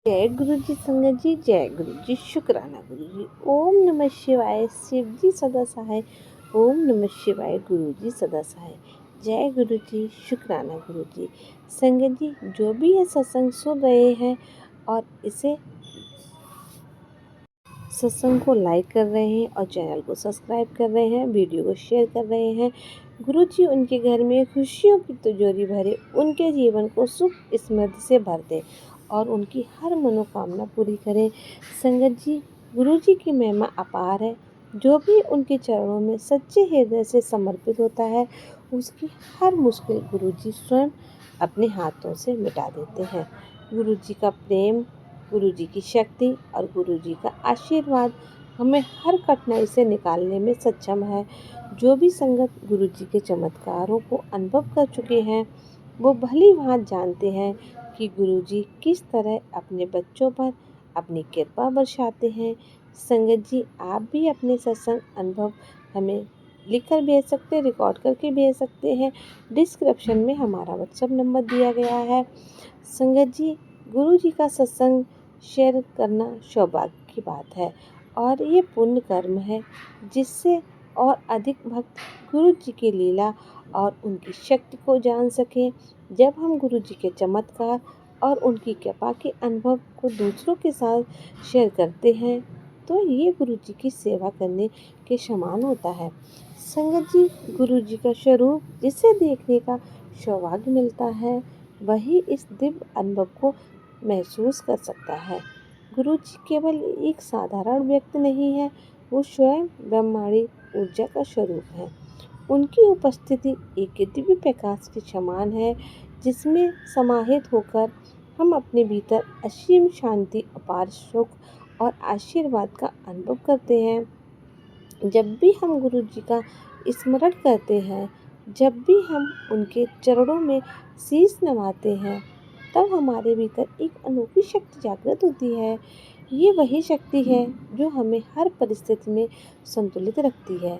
जय गुरु जी संगत जी, जय गुरु जी, शुक्राना गुरु जी। ओम नमः शिवाय, शिव जी सदा सहाय। ओम नमः शिवाय, गुरु जी सदा सहाय। जय गुरु जी, शुक्राना गुरु जी। संगत जी, जो भी ये सत्संग सुन रहे हैं और इसे सत्संग को लाइक कर रहे हैं और चैनल को सब्सक्राइब कर रहे हैं, वीडियो को शेयर कर रहे हैं, गुरु जी उनके घर में खुशियों की तिजोरी भरे, उनके जीवन को सुख समृद्धि से भर दे और उनकी हर मनोकामना पूरी करें। संगत जी, गुरु जी की महिमा अपार है। जो भी उनके चरणों में सच्चे हृदय से समर्पित होता है, उसकी हर मुश्किल गुरु जी स्वयं अपने हाथों से मिटा देते हैं। गुरु जी का प्रेम, गुरु जी की शक्ति और गुरु जी का आशीर्वाद हमें हर कठिनाई से निकालने में सक्षम है। जो भी संगत गुरु जी के चमत्कारों को अनुभव कर चुके हैं, वो भली भांति जानते हैं कि गुरु जी किस तरह अपने बच्चों पर अपनी कृपा बरसाते हैं। संगत जी, आप भी अपने सत्संग अनुभव हमें लिखकर भेज सकते हैं, रिकॉर्ड करके भेज सकते हैं। डिस्क्रिप्शन में हमारा व्हाट्सएप नंबर दिया गया है। संगत जी, गुरु जी का सत्संग शेयर करना सौभाग्य की बात है और ये पुण्य कर्म है, जिससे और अधिक भक्त गुरु जी की लीला और उनकी शक्ति को जान सकें। जब हम गुरु जी के चमत्कार और उनकी कृपा के अनुभव को दूसरों के साथ शेयर करते हैं, तो ये गुरु जी की सेवा करने के समान होता है। संगत जी, गुरु जी का स्वरूप जिसे देखने का सौभाग्य मिलता है, वही इस दिव्य अनुभव को महसूस कर सकता है। गुरु जी केवल एक साधारण व्यक्ति नहीं है, वो स्वयं ब्रह्मांडी ऊर्जा का स्वरूप है। उनकी उपस्थिति एक दिव्य प्रकाश के समान है, जिसमें समाहित होकर हम अपने भीतर असीम शांति, अपार सुख और आशीर्वाद का अनुभव करते हैं। जब भी हम गुरु जी का स्मरण करते हैं, जब भी हम उनके चरणों में शीश नवाते हैं, तब हमारे भीतर एक अनोखी शक्ति जागृत होती है। ये वही शक्ति है जो हमें हर परिस्थिति में संतुलित रखती है,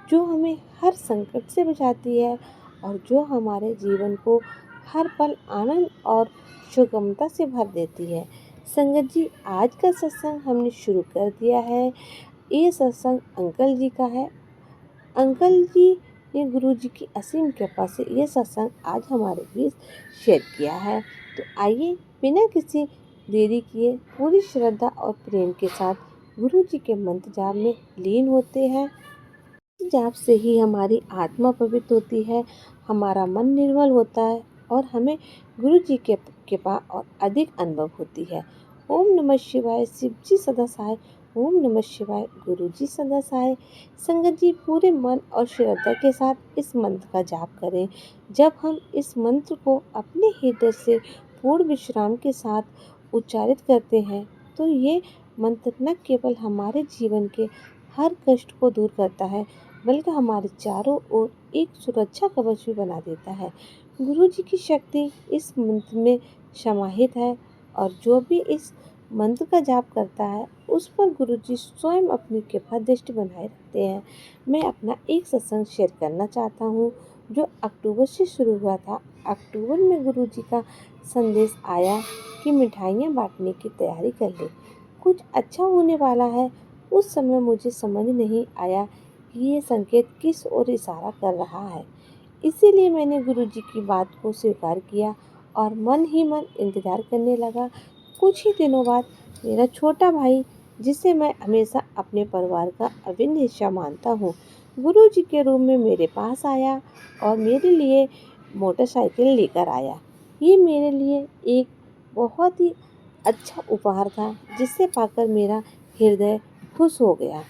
जो हमें हर संकट से बचाती है और जो हमारे जीवन को हर पल आनंद और सुगमता से भर देती है। संगत जी, आज का सत्संग हमने शुरू कर दिया है। ये सत्संग अंकल जी का है। अंकल जी ने गुरु जी की असीम कृपा से ये सत्संग आज हमारे बीच शेयर किया है। तो आइए बिना किसी देरी किए पूरी श्रद्धा और प्रेम के साथ गुरु जी के मंत्र जाप में लीन होते हैं। जाप से ही हमारी आत्मा पवित्र होती है, हमारा मन निर्मल होता है और हमें गुरु जी के कृपा और अधिक अनुभव होती है। ओम नमः शिवाय, शिव जी सदा सहाय। ओम नमः शिवाय, गुरु जी सदा सहाय। संगत जी, पूरे मन और श्रद्धा के साथ इस मंत्र का जाप करें। जब हम इस मंत्र को अपने हृदय से पूर्ण विश्राम के साथ उच्चारित करते हैं, तो ये मंत्र न केवल हमारे जीवन के हर कष्ट को दूर करता है, बल्कि हमारे चारों ओर एक सुरक्षा कवच भी बना देता है। गुरु जी की शक्ति इस मंत्र में समाहित है और जो भी इस मंत्र का जाप करता है, उस पर गुरु जी स्वयं अपनी कृपा दृष्टि बनाए रखते हैं। मैं अपना एक सत्संग शेयर करना चाहता हूँ, जो अक्टूबर से शुरू हुआ था। अक्टूबर में गुरु जी का संदेश आया कि मिठाइयाँ बांटने की तैयारी कर ले, कुछ अच्छा होने वाला है। उस समय मुझे समझ नहीं आया कि ये संकेत किस ओर इशारा कर रहा है। इसीलिए मैंने गुरु जी की बात को स्वीकार किया और मन ही मन इंतजार करने लगा। कुछ ही दिनों बाद मेरा छोटा भाई, जिसे मैं हमेशा अपने परिवार का अभिन्न हिस्सा मानता हूँ, गुरु जी के रूम में मेरे पास आया और मेरे लिए मोटरसाइकिल लेकर आया। ये मेरे लिए एक बहुत ही अच्छा उपहार था, जिसे पाकर मेरा हृदय खुश हो गया।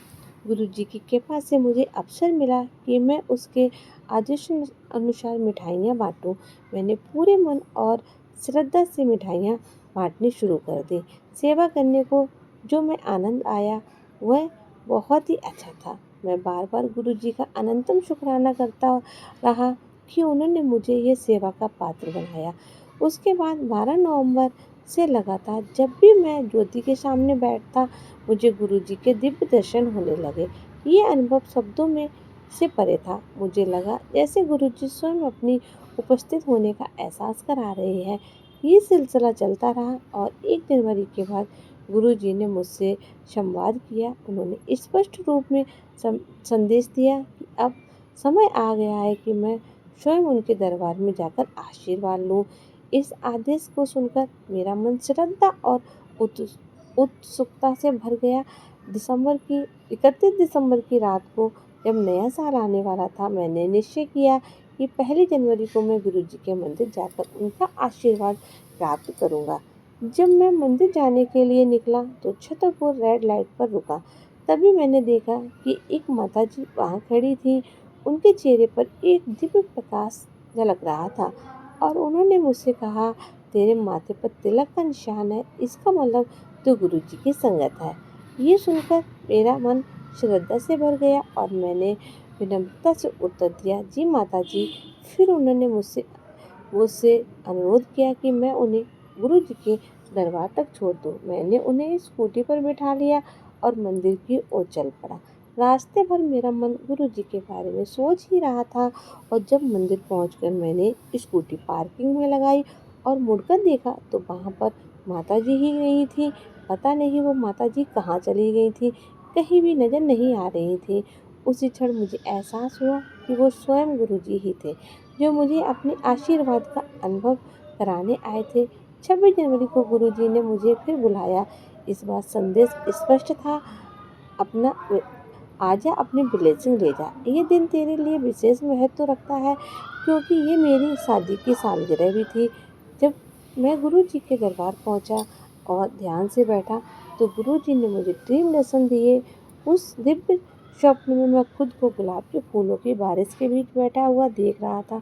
गुरु जी की कृपा से मुझे अवसर मिला कि मैं उसके आदेश अनुसार मिठाइयाँ बांटूं। मैंने पूरे मन और श्रद्धा से मिठाइयाँ बांटनी शुरू कर दी। सेवा करने को जो मैं आनंद आया, वह बहुत ही अच्छा था। मैं बार बार गुरु जी का अनंतम शुक्राना करता रहा कि उन्होंने मुझे ये सेवा का पात्र बनाया। उसके बाद 12 नवंबर से लगातार जब भी मैं ज्योति के सामने बैठता, मुझे गुरु जी के दिव्य दर्शन होने लगे। ये अनुभव शब्दों में से परे था। मुझे लगा जैसे गुरु जी स्वयं अपनी उपस्थित होने का एहसास करा रहे हैं। ये सिलसिला चलता रहा और 1 जनवरी के बाद गुरुजी ने मुझसे संवाद किया। उन्होंने स्पष्ट रूप में संदेश दिया कि अब समय आ गया है कि मैं स्वयं उनके दरबार में जाकर आशीर्वाद लूं। इस आदेश को सुनकर मेरा मन श्रद्धा और उत्सुकता से भर गया। 31 दिसंबर की रात को जब नया साल आने वाला था, मैंने निश्चय किया कि 1 जनवरी को मैं गुरुजी के मंदिर जाकर उनका आशीर्वाद प्राप्त करूंगा। जब मैं मंदिर जाने के लिए निकला तो छतरपुर रेड लाइट पर रुका। तभी मैंने देखा कि एक माताजी वहाँ खड़ी थी। उनके चेहरे पर एक दिव्य प्रकाश झलक रहा था और उन्होंने मुझसे कहा, तेरे माथे पर तिलक का निशान है, इसका मतलब तो गुरुजी की संगत है। ये सुनकर मेरा मन श्रद्धा से भर गया और मैंने विनम्रता से उत्तर दिया, जी माता जी। फिर उन्होंने मुझसे मुझसे अनुरोध किया कि मैं उन्हें गुरुजी के दरबार तक छोड़ दूं। मैंने उन्हें स्कूटी पर बिठा लिया और मंदिर की ओर चल पड़ा। रास्ते भर मेरा मन गुरुजी के बारे में सोच ही रहा था और जब मंदिर पहुंचकर मैंने स्कूटी पार्किंग में लगाई और मुड़कर देखा तो वहां पर माताजी ही नहीं थी। पता नहीं वो माताजी कहाँ चली गई थी, कहीं भी नजर नहीं आ रही थी। उसी क्षण मुझे एहसास हुआ कि वो स्वयं गुरुजी ही थे, जो मुझे अपने आशीर्वाद का अनुभव कराने आए थे। 26 जनवरी को गुरुजी ने मुझे फिर बुलाया। इस बार संदेश स्पष्ट था, अपना आजा अपनी ब्लेसिंग ले जा। ये दिन तेरे लिए विशेष महत्व रखता है क्योंकि ये मेरी शादी की सालगिरह भी थी। जब मैं गुरुजी के दरबार पहुंचा और ध्यान से बैठा तो गुरुजी ने मुझे ड्रीम लेसन दिए। उस दिव्य स्वप्न में मैं खुद को गुलाब के फूलों की बारिश के बीच बैठा हुआ देख रहा था।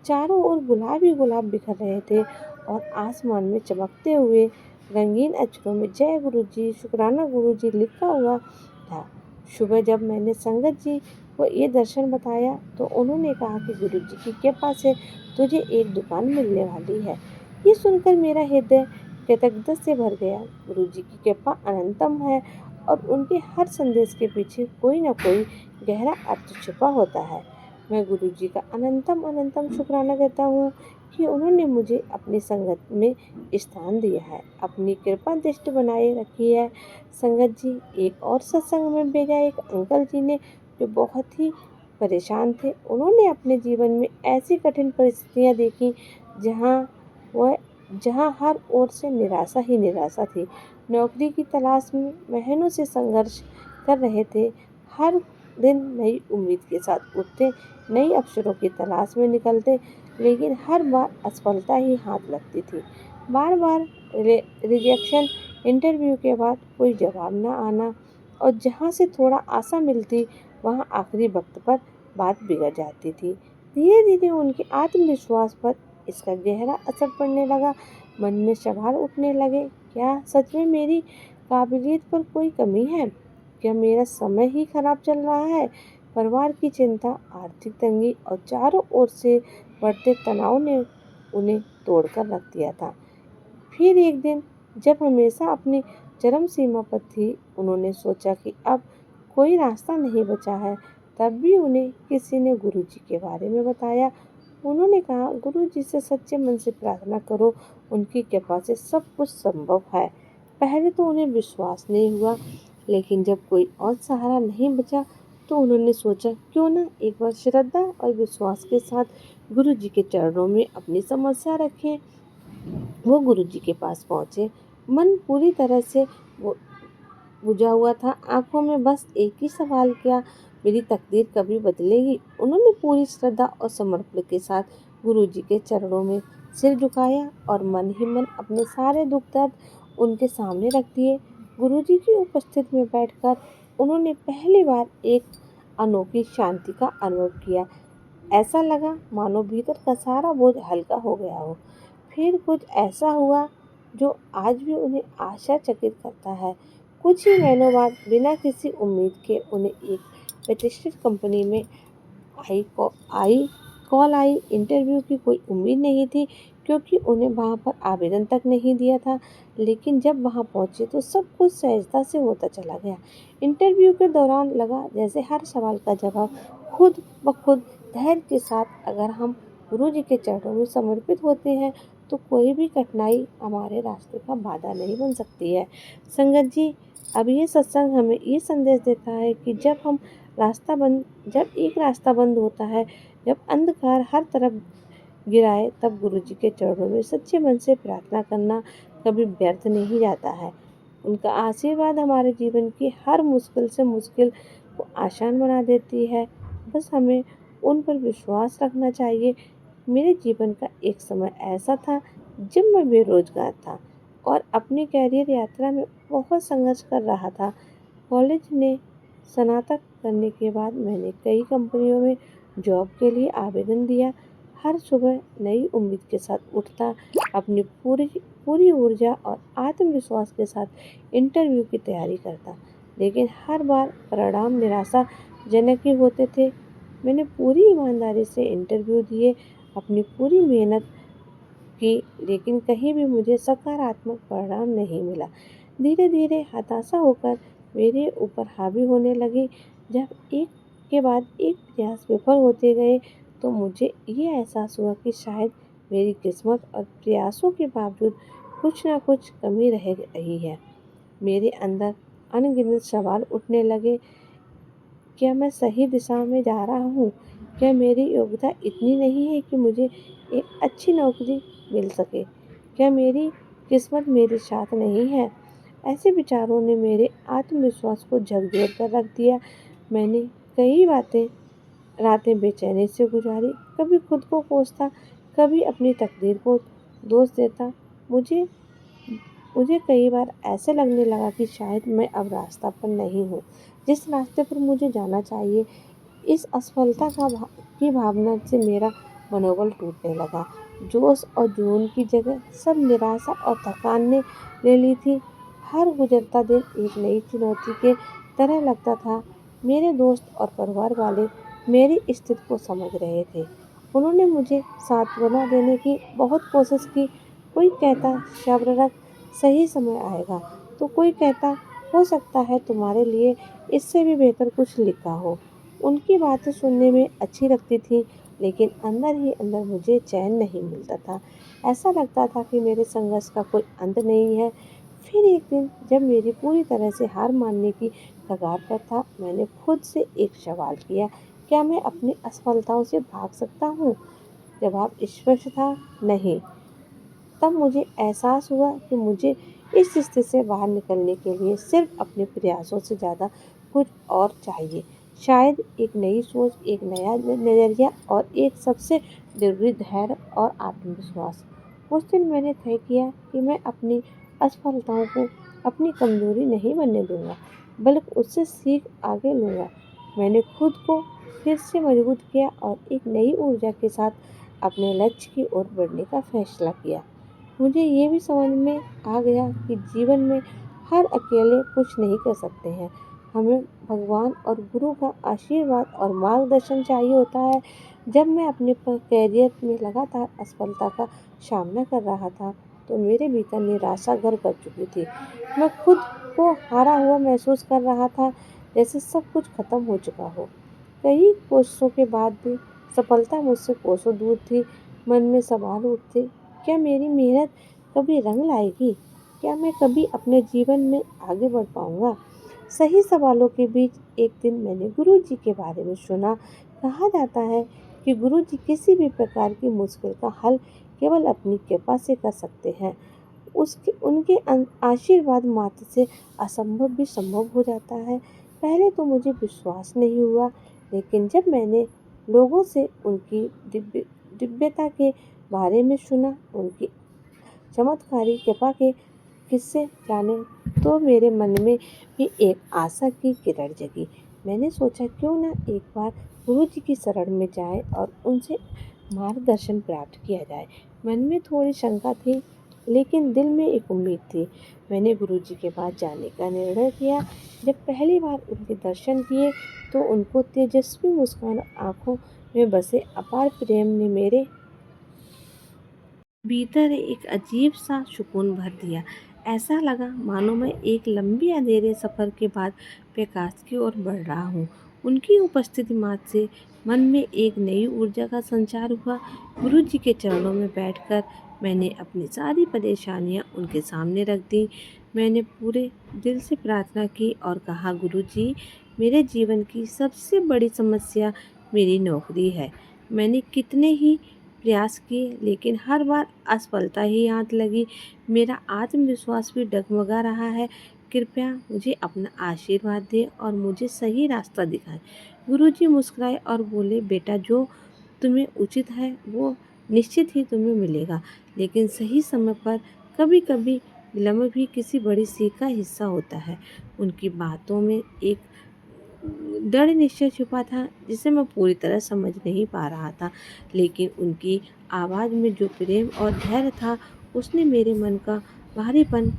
चारों ओर गुलाब ही गुलाब बिखर रहे थे और आसमान में चमकते हुए रंगीन अक्षरों में जय गुरुजी, शुक्राना गुरुजी लिखा हुआ था। सुबह जब मैंने संगत जी को ये दर्शन बताया तो उन्होंने कहा कि गुरुजी की कृपा से तुझे एक दुकान मिलने वाली है। ये सुनकर मेरा हृदय कृतज्ञता से भर गया। गुरुजी की कृपा अनंतम है और उनके हर संदेश के पीछे कोई न कोई गहरा अर्थ छुपा होता है। मैं गुरुजी का अनंतम अनंतम शुक्राना करता हूँ कि उन्होंने मुझे अपनी संगत में स्थान दिया है, अपनी कृपा दृष्टि बनाए रखी है। संगत जी, एक और सत्संग में भेजा एक अंकल जी ने जो बहुत ही परेशान थे। उन्होंने अपने जीवन में ऐसी कठिन परिस्थितियाँ देखी जहाँ वह जहाँ हर ओर से निराशा ही निराशा थी। नौकरी की तलाश में महीनों से संघर्ष कर रहे थे। हर दिन नई उम्मीद के साथ उठते, नई अवसरों की तलाश में निकलते, लेकिन हर बार असफलता ही हाथ लगती थी। बार बार रिजेक्शन, इंटरव्यू के बाद कोई जवाब न आना और जहाँ से थोड़ा आशा मिलती वहाँ आखिरी वक्त पर बात बिगड़ जाती थी। धीरे धीरे उनके आत्मविश्वास पर इसका गहरा असर पड़ने लगा। मन में सवाल उठने लगे, क्या सच में मेरी काबिलियत पर कोई कमी है? क्या मेरा समय ही खराब चल रहा है? परिवार की चिंता, आर्थिक तंगी और चारों ओर से बढ़ते तनाव ने उन्हें तोड़कर रख दिया था। फिर एक दिन जब हमेशा अपनी चरम सीमा पर थी, उन्होंने सोचा कि अब कोई रास्ता नहीं बचा है। तब भी उन्हें किसी ने गुरुजी के बारे में बताया। उन्होंने कहा, गुरुजी से सच्चे मन से प्रार्थना करो, उनकी कृपा से सब कुछ संभव है। पहले तो उन्हें विश्वास नहीं हुआ, लेकिन जब कोई और सहारा नहीं बचा तो उन्होंने सोचा क्यों ना एक बार श्रद्धा और विश्वास के साथ गुरुजी के चरणों में अपनी समस्या रखें। वो गुरुजी के पास पहुँचे। मन पूरी तरह से बुझा हुआ था। आंखों में बस एक ही सवाल, क्या मेरी तकदीर कभी बदलेगी? उन्होंने पूरी श्रद्धा और समर्पण के साथ गुरुजी के चरणों में सिर झुकाया और मन ही मन अपने सारे दुख दर्द उनके सामने रख दिए। गुरुजी की उपस्थिति में बैठकर उन्होंने पहली बार एक अनोखी शांति का अनुभव किया। ऐसा लगा मानो भीतर का सारा बोझ हल्का हो गया हो। फिर कुछ ऐसा हुआ जो आज भी उन्हें आश्चर्यचकित करता है। कुछ ही महीनों बाद बिना किसी उम्मीद के उन्हें एक प्रतिष्ठित कंपनी में आई कॉल आई। इंटरव्यू की कोई उम्मीद नहीं थी क्योंकि उन्हें वहां पर आवेदन तक नहीं दिया था, लेकिन जब वहां पहुंचे तो सब कुछ सहजता से होता चला गया। इंटरव्यू के दौरान लगा जैसे हर सवाल का जवाब खुद ब खुद धैर्य के साथ अगर हम गुरु जी के चरणों में समर्पित होते हैं तो कोई भी कठिनाई हमारे रास्ते का बाधा नहीं बन सकती है। संगत जी, अब ये सत्संग हमें ये संदेश देता है कि जब एक रास्ता बंद होता है, जब अंधकार हर तरफ गिराए, तब गुरु जी के चरणों में सच्चे मन से प्रार्थना करना कभी व्यर्थ नहीं जाता है। उनका आशीर्वाद हमारे जीवन की हर मुश्किल से मुश्किल को आसान बना देती है। बस हमें उन पर विश्वास रखना चाहिए। मेरे जीवन का एक समय ऐसा था जब मैं बेरोजगार था और अपनी कैरियर यात्रा में बहुत संघर्ष कर रहा था। कॉलेज ने स्नातक करने के बाद मैंने कई कंपनियों में जॉब के लिए आवेदन दिया। हर सुबह नई उम्मीद के साथ उठता, अपनी पूरी पूरी ऊर्जा और आत्मविश्वास के साथ इंटरव्यू की तैयारी करता, लेकिन हर बार परिणाम निराशाजनक ही होते थे। मैंने पूरी ईमानदारी से इंटरव्यू दिए, अपनी पूरी मेहनत की, लेकिन कहीं भी मुझे सकारात्मक परिणाम नहीं मिला। धीरे धीरे हताशा होकर मेरे ऊपर हावी होने लगी। जब एक के बाद एक प्रयास विफल होते गए तो मुझे ये एहसास हुआ कि शायद मेरी किस्मत और प्रयासों के बावजूद कुछ ना कुछ कमी रह रही है। मेरे अंदर अनगिनत सवाल उठने लगे। क्या मैं सही दिशा में जा रहा हूँ? क्या मेरी योग्यता इतनी नहीं है कि मुझे एक अच्छी नौकरी मिल सके? क्या मेरी किस्मत मेरे साथ नहीं है? ऐसे विचारों ने मेरे आत्मविश्वास को झकझोर कर रख दिया। मैंने कई रातें बेचैनी से गुजारी, कभी खुद को कोसता, कभी अपनी तकदीर को दोष देता। मुझे मुझे कई बार ऐसे लगने लगा कि शायद मैं अब रास्ता पर नहीं हूँ, जिस रास्ते पर मुझे जाना चाहिए। इस असफलता की भावना से मेरा मनोबल टूटने लगा। जोश और जुनून की जगह सब निराशा और थकान ने ले ली थी। हर गुजरता दिन एक नई चुनौती के तरह लगता था। मेरे दोस्त और परिवार वाले मेरी स्थिति को समझ रहे थे। उन्होंने मुझे सांत्वना देने की बहुत कोशिश की। कोई कहता, सब्र रख, सही समय आएगा, तो कोई कहता, हो सकता है तुम्हारे लिए इससे भी बेहतर कुछ लिखा हो। उनकी बातें सुनने में अच्छी लगती थी, लेकिन अंदर ही अंदर मुझे चैन नहीं मिलता था। ऐसा लगता था कि मेरे संघर्ष का कोई अंत नहीं है। फिर एक दिन जब मेरी पूरी तरह से हार मानने की कगार पर था, मैंने खुद से एक सवाल किया, क्या मैं अपनी असफलताओं से भाग सकता हूँ? जवाब स्पष्ट था, नहीं। तब मुझे एहसास हुआ कि मुझे इस स्थिति से बाहर निकलने के लिए सिर्फ अपने प्रयासों से ज़्यादा कुछ और चाहिए। शायद एक नई सोच, एक नया नज़रिया और एक सबसे ज़रूरी धैर्य और आत्मविश्वास। उस दिन मैंने तय किया कि मैं अपनी असफलताओं को अपनी कमजोरी नहीं बनने दूंगा, बल्कि उससे सीख आगे लूँगा। मैंने खुद को फिर से मजबूत किया और एक नई ऊर्जा के साथ अपने लक्ष्य की ओर बढ़ने का फैसला किया। मुझे ये भी समझ में आ गया कि जीवन में हर अकेले कुछ नहीं कर सकते हैं। हमें भगवान और गुरु का आशीर्वाद और मार्गदर्शन चाहिए होता है। जब मैं अपने कैरियर में लगातार असफलता का सामना कर रहा था, तो मेरे भीतर निराशा घर कर चुकी थी। मैं खुद को हारा हुआ महसूस कर रहा था, जैसे सब कुछ खत्म हो चुका हो। कई कोशिशों के बाद भी सफलता मुझसे कोसों दूर थी। मन में सवाल उठते, क्या मेरी मेहनत कभी रंग लाएगी? क्या मैं कभी अपने जीवन में आगे बढ़ पाऊंगा? सही सवालों के बीच एक दिन मैंने गुरु जी के बारे में सुना। कहा जाता है कि गुरु जी किसी भी प्रकार की मुश्किल का हल केवल अपनी कृपा से कर सकते हैं। उसके उनके आशीर्वाद मात्र से असंभव भी संभव हो जाता है। पहले तो मुझे विश्वास नहीं हुआ, लेकिन जब मैंने लोगों से उनकी दिव्यता के बारे में सुना, उनकी चमत्कारी कृपा के किस्से जाने, तो मेरे मन में भी एक आशा की किरण जगी। मैंने सोचा, क्यों ना एक बार गुरु जी की शरण में जाए और उनसे मार्गदर्शन प्राप्त किया जाए। मन में थोड़ी शंका थी, लेकिन दिल में एक उम्मीद थी। मैंने गुरु जी के पास जाने का निर्णय किया। जब पहली बार उनके दर्शन किए, तो उनको तेजस्वी मुस्कान, आंखों में बसे अपार प्रेम ने मेरे भीतर एक अजीब सा सुकून भर दिया। ऐसा लगा मानो मैं एक लंबी अंधेरे सफ़र के बाद प्रकाश की ओर बढ़ रहा हूँ। उनकी उपस्थिति मात्र से मन में एक नई ऊर्जा का संचार हुआ। गुरु जी के चरणों में बैठकर मैंने अपनी सारी परेशानियाँ उनके सामने रख दी। मैंने पूरे दिल से प्रार्थना की और कहा, गुरुजी, मेरे जीवन की सबसे बड़ी समस्या मेरी नौकरी है। मैंने कितने ही प्रयास किए लेकिन हर बार असफलता ही हाथ लगी। मेरा आत्मविश्वास भी डगमगा रहा है। कृपया मुझे अपना आशीर्वाद दें और मुझे सही रास्ता दिखाएं। गुरुजी मुस्कुराए और बोले, बेटा, जो तुम्हें उचित है वो निश्चित ही तुम्हें मिलेगा, लेकिन सही समय पर कभी कभी विलम्ब भी किसी बड़ी सीख का हिस्सा होता है। उनकी बातों में एक दृढ़ निश्चय छुपा था जिसे मैं पूरी तरह समझ नहीं पा रहा था, लेकिन उनकी आवाज़ में जो प्रेम और धैर्य था उसने मेरे मन का भारीपन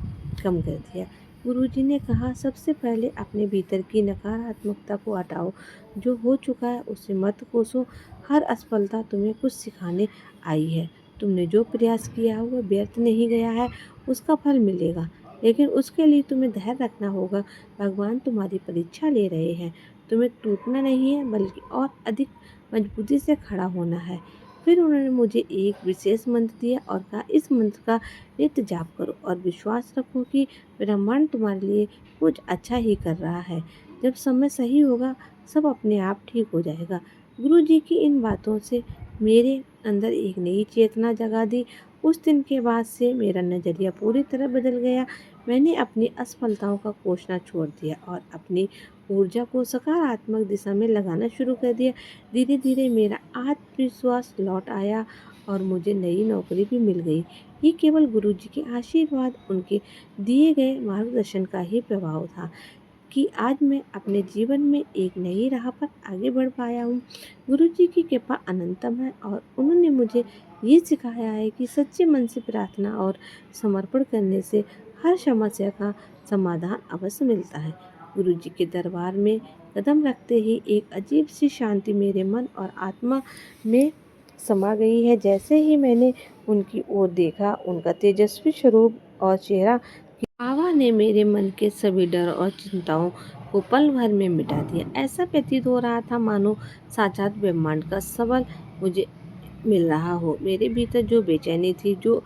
कम कर दिया। गुरुजी ने कहा, सबसे पहले अपने भीतर की नकारात्मकता को हटाओ। जो हो चुका है उसे मत कोसो। हर असफलता तुम्हें कुछ सिखाने आई है। तुमने जो प्रयास किया है वो व्यर्थ नहीं गया है, उसका फल मिलेगा, लेकिन उसके लिए तुम्हें धैर्य रखना होगा। भगवान तुम्हारी परीक्षा ले रहे हैं। तुम्हें टूटना नहीं है बल्कि और अधिक मजबूती से खड़ा होना है। फिर उन्होंने मुझे एक विशेष मंत्र दिया और कहा, इस मंत्र का नित्य जाप करो और विश्वास रखो कि ब्रह्मांड तुम्हारे लिए कुछ अच्छा ही कर रहा है। जब समय सही होगा सब अपने आप ठीक हो जाएगा। गुरु जी की इन बातों से मेरे अंदर एक नई चेतना जगा दी। उस दिन के बाद से मेरा नज़रिया पूरी तरह बदल गया। मैंने अपनी असफलताओं का कोसना छोड़ दिया और अपनी ऊर्जा को सकारात्मक दिशा में लगाना शुरू कर दिया। धीरे धीरे मेरा आत्मविश्वास लौट आया और मुझे नई नौकरी भी मिल गई। ये केवल गुरुजी के आशीर्वाद, उनके दिए गए मार्गदर्शन का ही प्रभाव था कि आज मैं अपने जीवन में एक नई राह पर आगे बढ़ पाया हूँ। गुरुजी की कृपा अनंतम है और उन्होंने मुझे ये सिखाया है कि सच्चे मन से प्रार्थना और समर्पण करने से हर समस्या का समाधान अवश्य मिलता है। गुरुजी के दरबार में कदम रखते ही एक अजीब सी शांति मेरे मन और आत्मा में समा गई है। जैसे ही मैंने उनकी ओर देखा, उनका तेजस्वी स्वरूप और चेहरा आवा ने मेरे मन के सभी डर और चिंताओं को पल भर में मिटा दिया। ऐसा प्रतीत हो रहा था मानो साक्षात ब्रह्मांड का सबल मुझे मिल रहा हो। मेरे भीतर जो बेचैनी थी, जो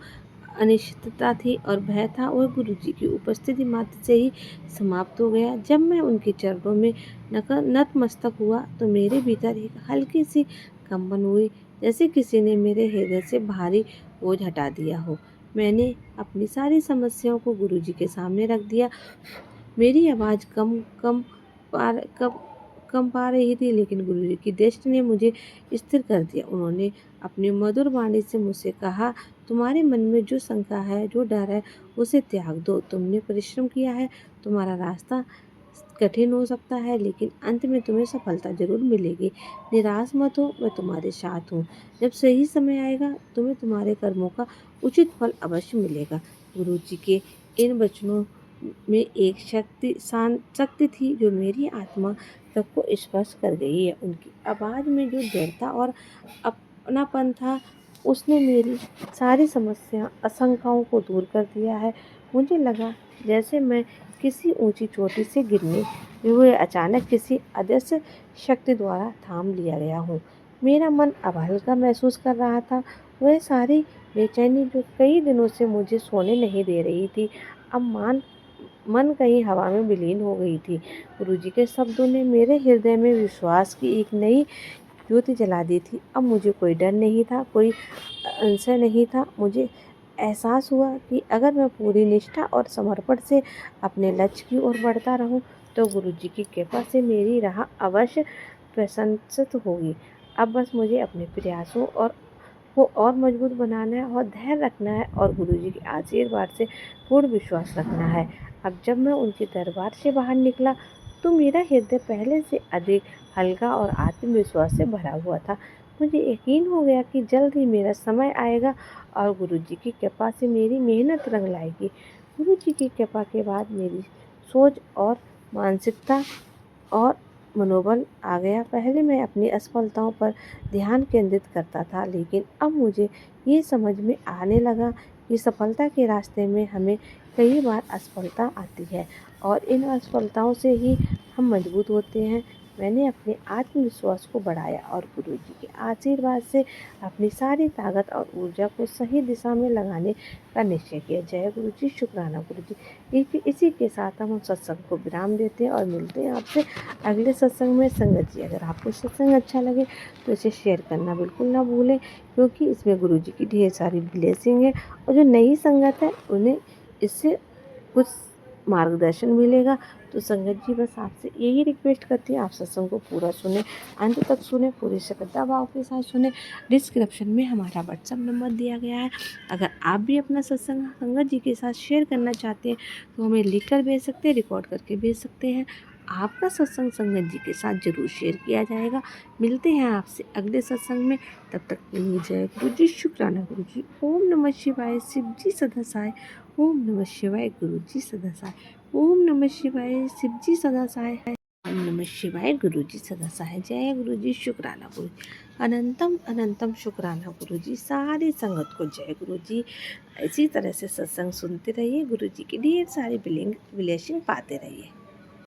अनिश्चितता थी और भय था, वह गुरुजी की उपस्थिति मात्र से ही समाप्त हो गया। जब मैं उनके चरणों में नतमस्तक हुआ तो मेरे भीतर एक हल्की सी कंपन हुई, जैसे किसी ने मेरे हृदय से भारी बोझ हटा दिया हो। मैंने अपनी सारी समस्याओं को गुरुजी के सामने रख दिया। मेरी आवाज़ कम पा रही थी, लेकिन गुरुजी की दृष्टि ने मुझे स्थिर कर दिया। उन्होंने अपनी मधुर वाणी से मुझसे कहा, तुम्हारे मन में जो शंका है, जो डर है, उसे त्याग दो। तुमने परिश्रम किया है, तुम्हारा रास्ता कठिन हो सकता है लेकिन अंत में तुम्हें सफलता जरूर मिलेगी। निराश मत हो, मैं तुम्हारे साथ हूँ। जब सही समय आएगा तुम्हें तुम्हारे कर्मों का उचित फल अवश्य मिलेगा। गुरुजी के इन वचनों में एक शक्ति थी जो मेरी आत्मा तक को स्पर्श कर गई है। उनकी आवाज़ में जो दृढ़ता और अपनापन था उसने मेरी सारी समस्या आशंकाओं को दूर कर दिया है। मुझे लगा जैसे मैं किसी ऊंची चोटी से गिरने हुए अचानक किसी अदृश्य शक्ति द्वारा थाम लिया गया हूँ। मेरा मन अब हल्का महसूस कर रहा था। वह सारी बेचैनी जो कई दिनों से मुझे सोने नहीं दे रही थी, अब मन कहीं हवा में विलीन हो गई थी। गुरुजी के शब्दों ने मेरे हृदय में विश्वास की एक नई ज्योति जला दी थी। अब मुझे कोई डर नहीं था, कोई संशय नहीं था। मुझे एहसास हुआ कि अगर मैं पूरी निष्ठा और समर्पण से अपने लक्ष्य की ओर बढ़ता रहूं, तो गुरुजी की कृपा से मेरी राह अवश्य प्रशंसित होगी। अब बस मुझे अपने प्रयासों को और मजबूत बनाना है और धैर्य रखना है और गुरुजी के आशीर्वाद से पूर्ण विश्वास रखना है। अब जब मैं उनके दरबार से बाहर निकला तो मेरा हृदय पहले से अधिक हल्का और आत्मविश्वास से भरा हुआ था। मुझे यकीन हो गया कि जल्द ही मेरा समय आएगा और गुरुजी की कृपा से मेरी मेहनत रंग लाएगी। गुरुजी की कृपा के बाद मेरी सोच और मानसिकता और मनोबल आ गया। पहले मैं अपनी असफलताओं पर ध्यान केंद्रित करता था, लेकिन अब मुझे ये समझ में आने लगा कि सफलता के रास्ते में हमें कई बार असफलता आती है और इन असफलताओं से ही हम मजबूत होते हैं। मैंने अपने आत्मविश्वास को बढ़ाया और गुरु जी के आशीर्वाद से अपनी सारी ताकत और ऊर्जा को सही दिशा में लगाने का निश्चय किया। जय गुरु जी, शुक्राना गुरु जी। इसी के साथ हम सत्संग को विराम देते हैं और मिलते हैं आपसे अगले सत्संग में। संगत जी, अगर आपको सत्संग अच्छा लगे तो इसे शेयर करना बिल्कुल ना भूलें, क्योंकि इसमें गुरु जी की ढेर सारी ब्लेसिंग है और जो नई संगत है उन्हें इससे कुछ मार्गदर्शन मिलेगा। तो संगत जी, बस आपसे यही रिक्वेस्ट करती है, आप सत्संग को पूरा सुने, अंत तक सुने, पूरी श्रद्धा भाव के साथ सुने। डिस्क्रिप्शन में हमारा व्हाट्सएप नंबर दिया गया है। अगर आप भी अपना सत्संग संगत जी के साथ शेयर करना चाहते हैं तो हमें लिख कर भेज सकते हैं, रिकॉर्ड करके भेज सकते हैं। आपका सत्संग संगत जी के साथ जरूर शेयर किया जाएगा। मिलते हैं आपसे अगले सत्संग में, तब तक के लिए जय गुरु जी, शुक्राना गुरु जी। ओम नमः शिवाय, शिव जी सदा सहाय। ओम नमः शिवाय, गुरु जी सदा सहाय। ओम नमः शिवाय, शिव जी सदा सहाय। ओम नमः शिवाय, गुरु जी सदा सहाय। जय गुरु जी, शुक्राना गुरु जी। अनंतम अनंतम शुक्राना गुरु जी। सारी संगत को जय गुरु जी। इसी तरह से सत्संग सुनते रहिए, गुरु जी की ढेर सारी ब्लेसिंग पाते रहिए।